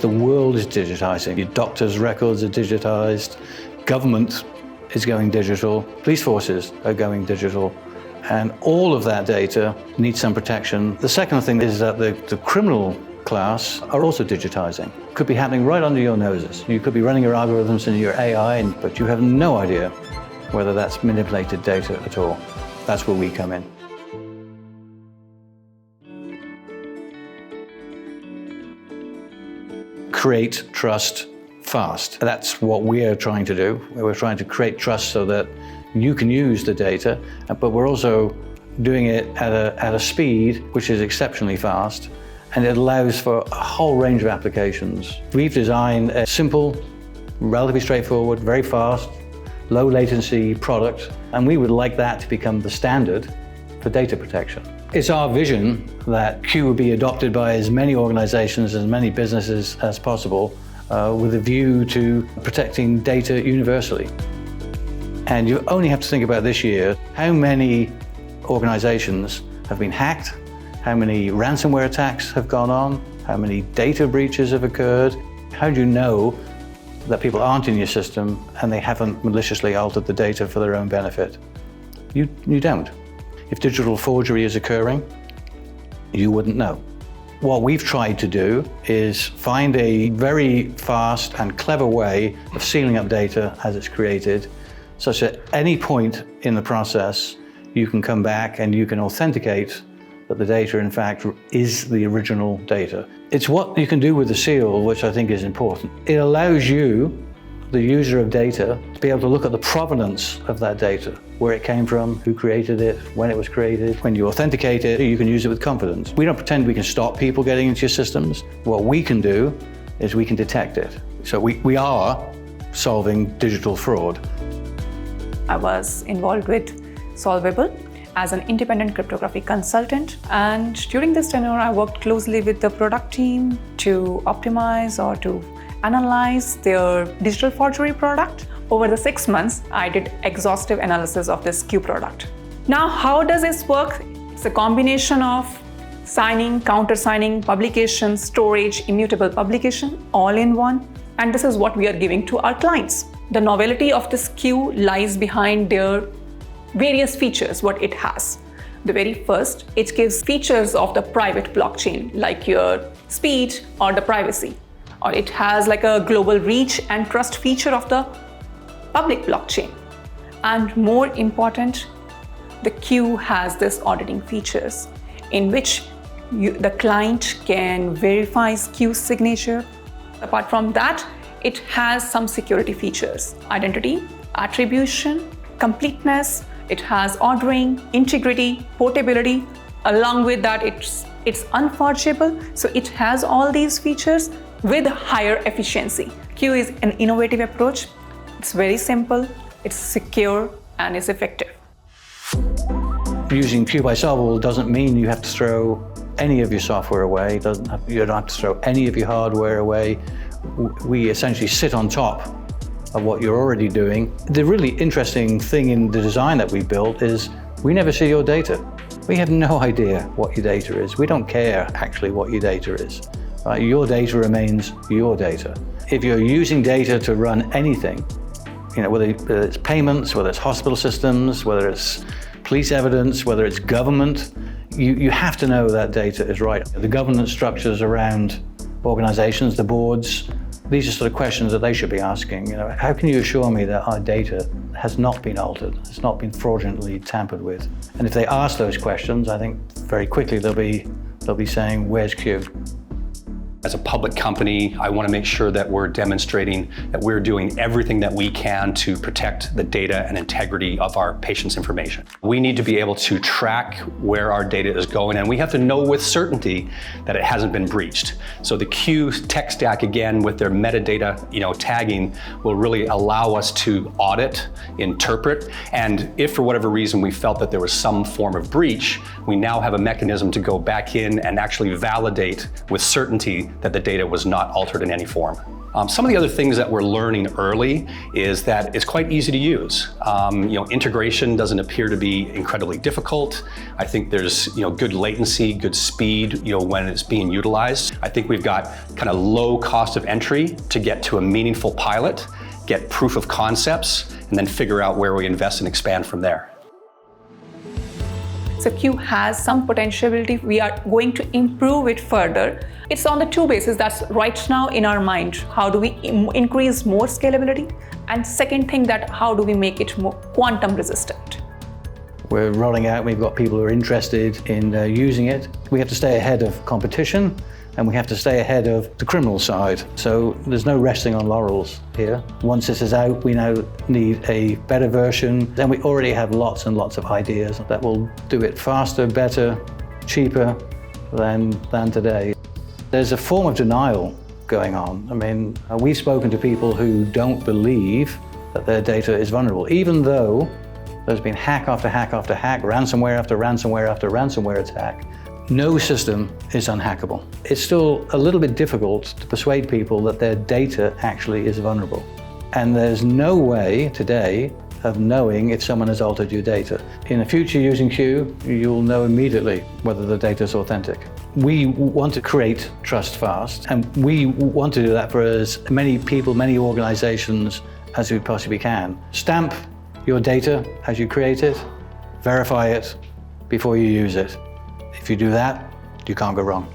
The world is digitizing. Your doctor's records are digitized. Government is going digital. Police forces are going digital. And all of that data needs some protection. The second thing is that the criminal class are also digitizing. Could be happening right under your noses. You could be running your algorithms in your AI, but you have no idea whether that's manipulated data at all. That's where we come in. Create trust fast. That's what we're trying to do. We're trying to create trust so that you can use the data, but we're also doing it at a speed which is exceptionally fast, and it allows for a whole range of applications. We've designed a simple, relatively straightforward, very fast, low latency product, and we would like that to become the standard for data protection. It's our vision that Q will be adopted by as many organizations, as many businesses as possible, with a view to protecting data universally. And you only have to think about this year, how many organizations have been hacked, how many ransomware attacks have gone on, how many data breaches have occurred. How do you know that people aren't in your system and they haven't maliciously altered the data for their own benefit? You don't. If digital forgery is occurring, you wouldn't know. What we've tried to do is find a very fast and clever way of sealing up data as it's created, such that at any point in the process, you can come back and you can authenticate that the data, in fact, is the original data. It's what you can do with the seal, which I think is important. It allows you, the user of data, to be able to look at the provenance of that data, where it came from, who created it, when it was created. When you authenticate it, you can use it with confidence. We don't pretend we can stop people getting into your systems. What we can do is we can detect it. So we are solving digital fraud. I was involved with SoLVBL as an independent cryptography consultant, and during this tenure I worked closely with the product team to optimize or to analyze their digital forgery product. Over the 6 months, I did exhaustive analysis of this Q product. Now, how does this work? It's a combination of signing, countersigning, publication, storage, immutable publication, all in one. And this is what we are giving to our clients. The novelty of this Q lies behind their various features, what it has. The very first, it gives features of the private blockchain, like your speed or the privacy. Or it has like a global reach and trust feature of the public blockchain. And more important, the Q has this auditing features in which the client can verify Q's signature. Apart from that, it has some security features: identity, attribution, completeness. It has ordering, integrity, portability. Along with that, it's unforgeable. So it has all these features with higher efficiency. Q is an innovative approach. It's very simple, it's secure, and it's effective. Using Q by SoLVBL doesn't mean you have to throw any of your software away. You don't have to throw any of your hardware away. We essentially sit on top of what you're already doing. The really interesting thing in the design that we built is we never see your data. We have no idea what your data is. We don't care actually what your data is. Your data remains your data. If you're using data to run anything, whether it's payments, whether it's hospital systems, whether it's police evidence, whether it's government, you have to know that data is right. The governance structures around organizations, the boards, these are sort of questions that they should be asking. How can you assure me that our data has not been altered, has not been fraudulently tampered with? And if they ask those questions, I think very quickly they'll be saying, where's Q? As a public company, I want to make sure that we're demonstrating that we're doing everything that we can to protect the data and integrity of our patients' information. We need to be able to track where our data is going, and we have to know with certainty that it hasn't been breached. So the Q tech stack, again, with their metadata, tagging, will really allow us to audit, interpret, and if for whatever reason we felt that there was some form of breach, we now have a mechanism to go back in and actually validate with certainty that the data was not altered in any form. Some of the other things that we're learning early is that it's quite easy to use. Integration doesn't appear to be incredibly difficult. I think there's good latency, good speed when it's being utilized. I think we've got kind of low cost of entry to get to a meaningful pilot, get proof of concepts, and then figure out where we invest and expand from there. So Q has some potentiality. We are going to improve it further. It's on the two bases that's right now in our mind. How do we increase more scalability? And second thing, that how do we make it more quantum resistant? We're rolling out, we've got people who are interested in using it. We have to stay ahead of competition, and we have to stay ahead of the criminal side. So there's no resting on laurels here. Once this is out, we now need a better version. Then we already have lots and lots of ideas that will do it faster, better, cheaper than today. There's a form of denial going on. I mean, we've spoken to people who don't believe that their data is vulnerable, even though there's been hack after hack after hack, ransomware after ransomware after ransomware attack. No system is unhackable. It's still a little bit difficult to persuade people that their data actually is vulnerable. And there's no way today of knowing if someone has altered your data. In the future, using Q, you'll know immediately whether the data is authentic. We want to create trust fast, and we want to do that for as many people, many organizations as we possibly can. Stamp your data as you create it, verify it before you use it. If you do that, you can't go wrong.